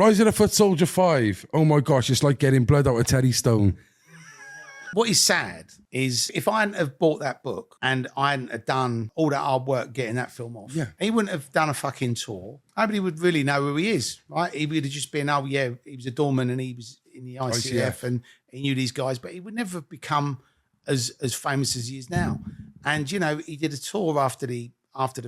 Rise of the Footsoldier 5. Oh my gosh, it's like getting blood out of Teddy Stone. What is sad is if I hadn't have bought that book and I hadn't have done all that hard work getting that film off, he wouldn't have done a fucking tour. Nobody would really know who he is, right? He would have just been, oh yeah, he was a doorman and he was in the ICF and he knew these guys, but he would never have become as famous as he is now. And, you know, he did a tour after the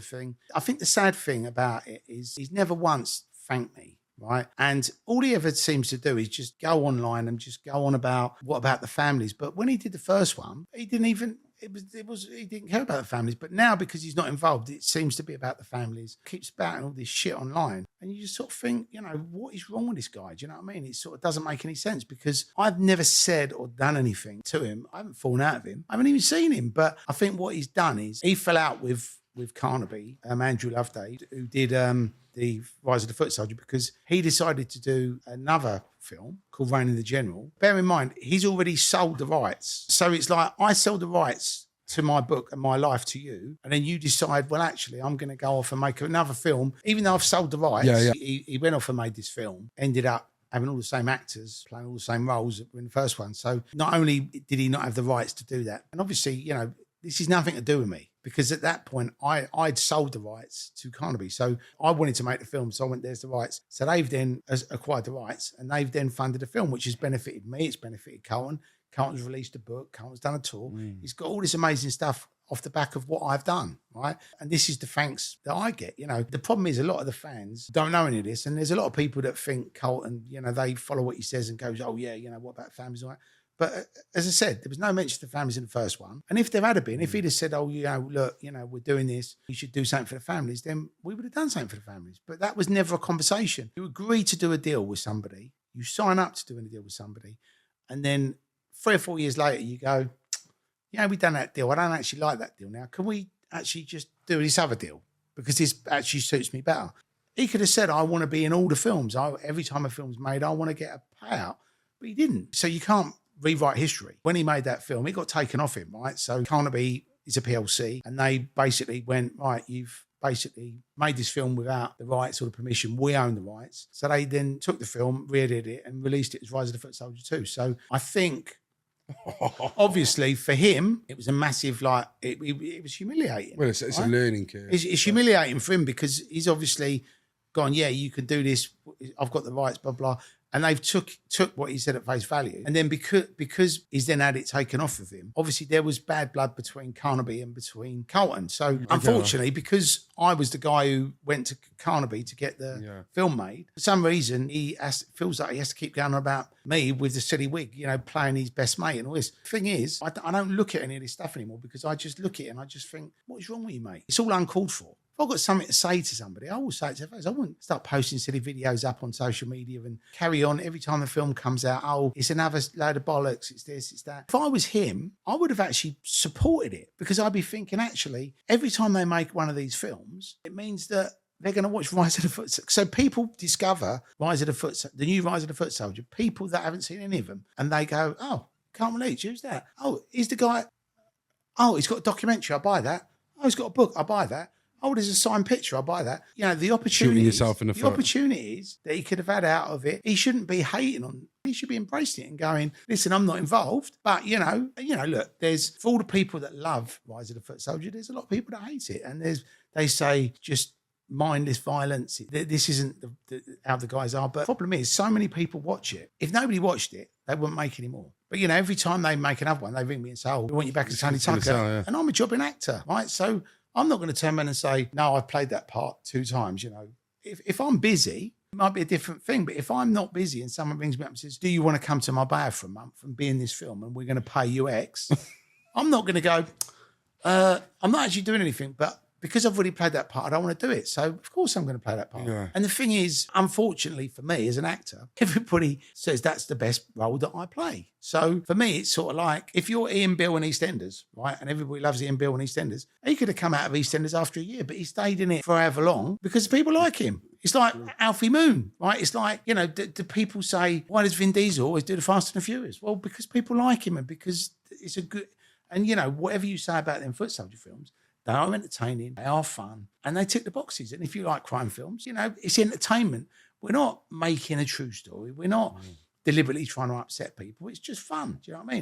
thing. I think the sad thing about it is he's never once thanked me. Right. And all he ever seems to do is just go online and just go on about what about the families. But when he did the first one, he didn't even, he didn't care about the families. But now, because he's not involved, it seems to be about the families. Keeps spouting all this shit online. And you just sort of think, you know, what is wrong with this guy? Do you know what I mean? It sort of doesn't make any sense because I've never said or done anything to him. I haven't fallen out of him. I haven't even seen him. But I think what he's done is he fell out with Carnaby, Andrew Loveday, who did the Rise of the Footsoldier, because he decided to do another film called Reign the General. Bear in mind, he's already sold the rights. So it's like, I sell the rights to my book and my life to you, and then you decide, well, actually, I'm going to go off and make another film. Even though I've sold the rights, he went off and made this film, ended up having all the same actors, playing all the same roles that were in the first one. So not only did he not have the rights to do that, and obviously, you know, this is nothing to do with me, because at that point I'd sold the rights to Carnaby. So I wanted to make the film. So I went, there's the rights. So they've then acquired the rights and they've then funded the film, which has benefited me. It's benefited Carlton. Carlton's released a book. Carlton's done a tour. He's got all this amazing stuff off the back of what I've done, right? And this is the thanks that I get. You know, the problem is a lot of the fans don't know any of this. And there's a lot of people that think Carlton, you know, they follow what he says and goes, oh yeah, you know, what about families and all that? But as I said, there was no mention of the families in the first one. And if there had been, if he'd have said, oh, you know, look, you know, we're doing this, you should do something for the families, then we would have done something for the families. But that was never a conversation. You agree to do a deal with somebody, you sign up to doing a deal with somebody, and then 3 or 4 years later, you go, yeah, we've done that deal. I don't actually like that deal now. Can we actually just do this other deal? Because this actually suits me better. He could have said, I want to be in all the films. Every time a film's made, I want to get a payout. But he didn't. So you can't rewrite history. When he made that film, it got taken off him, right? So Carnaby is a PLC, and they basically went, right, you've basically made this film without the rights or the permission. We own the rights. So they then took the film, re-edited it, and released it as Rise of the Footsoldier 2. So I think, obviously, for him, it was a massive, like, it was humiliating. Well, it's a learning curve. It's humiliating for him because he's obviously gone, yeah, you can do this. I've got the rights, blah, blah. And they've took what he said at face value. And then because he's then had it taken off of him, obviously there was bad blood between Carnaby and between Carlton. So unfortunately, because I was the guy who went to Carnaby to get the film made, for some reason he feels like he has to keep going on about me with the silly wig, you know, playing his best mate and all this. The thing is, I don't look at any of this stuff anymore because I just look at it and I just think, what is wrong with you, mate? It's all uncalled for. If I've got something to say to somebody, I will say it to their face. I wouldn't start posting silly videos up on social media and carry on every time a film comes out. Oh, it's another load of bollocks. It's this, it's that. If I was him, I would have actually supported it because I'd be thinking, actually, every time they make one of these films, it means that they're going to watch Rise of the Footsoldier. So people discover Rise of the Footsoldier, the new Rise of the Footsoldier, people that haven't seen any of them, and they go, oh, Carlton Leach, who's that? Oh, he's the guy. Oh, he's got a documentary. I'll buy that. Oh, he's got a book. I'll buy that. Oh, there's a signed picture. I'll buy that. You know, the opportunities that he could have had out of it, he shouldn't be hating on. He should be embracing it and going, listen, I'm not involved. But, you know, look, there's, for all the people that love Rise of the Footsoldier, there's a lot of people that hate it. And they say, just mindless violence. This isn't how the guys are. But the problem is, so many people watch it. If nobody watched it, they wouldn't make any more. But, you know, every time they make another one, they ring me and say, oh, we want you back as Tony Tucker. And I'm a jobbing actor, right? So I'm not going to turn around and say, no, I've played that part 2 times, you know. If I'm busy, it might be a different thing. But if I'm not busy and someone rings me up and says, do you want to come to my bar for a month and be in this film and we're going to pay you X, I'm not going to go, I'm not actually doing anything, but because I've already played that part, I don't want to do it. So, of course, I'm going to play that part. Yeah. And the thing is, unfortunately for me as an actor, everybody says that's the best role that I play. So, for me, it's sort of like, if you're Ian Bill in EastEnders, right, and everybody loves Ian Bill in EastEnders, he could have come out of EastEnders after a year, but he stayed in it for however long because people like him. It's like Alfie Moon, right? It's like, you know, do people say, why does Vin Diesel always do the Fast and the Furious? Well, because people like him and because it's a good, and, you know, whatever you say about them Footsoldier films, they are entertaining, they are fun, and they tick the boxes. And if you like crime films, you know, it's entertainment We're not making a true story. We're not deliberately trying to upset people. It's just fun. Do you know what I mean?